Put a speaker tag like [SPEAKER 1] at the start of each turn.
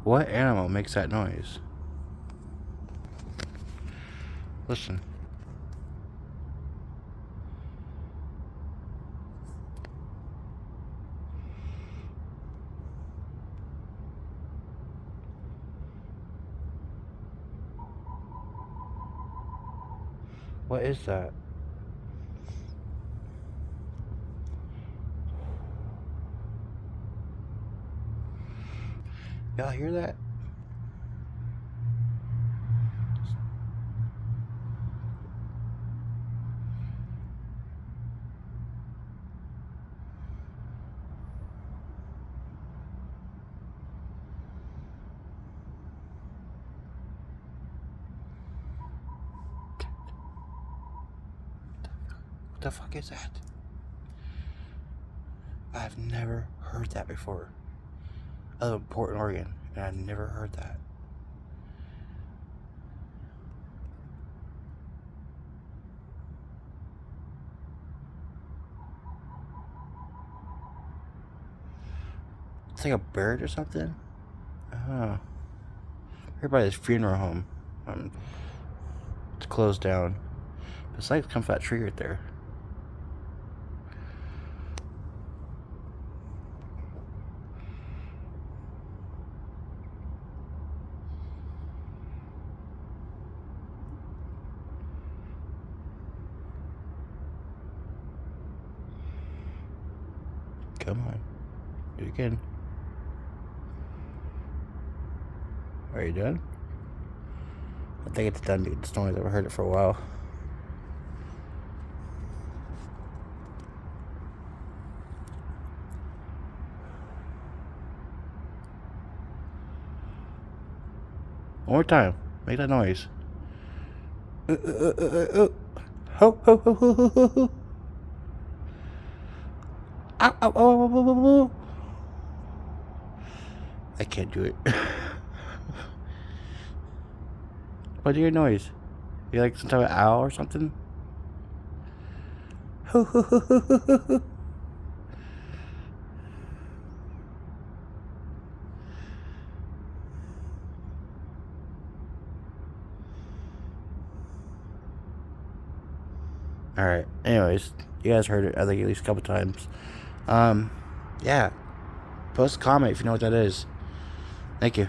[SPEAKER 1] What animal makes that noise? Listen. What is that? Y'all hear that? What the fuck is that? I've never heard that before. I live in Portland, Oregon, and I've never heard that. It's like a bird or something? Oh. Here by this funeral home. It's closed down. It's like it comes from that tree right there. Come on. Do it again. Are you done? I think it's done being noise. I've heard it for a while. One more time. Make that noise. Ho, ho, ho, ho, ho, ho, ho. Ow, ow, ow, ow, ow, ow, ow. I can't do it. What's your noise? You like some type of owl or something? Ho, ho, ho, ho, ho, ho, ho. Alright, anyways, you guys heard it, I think, at least a couple times. Yeah. Post a comment if you know what that is. Thank you.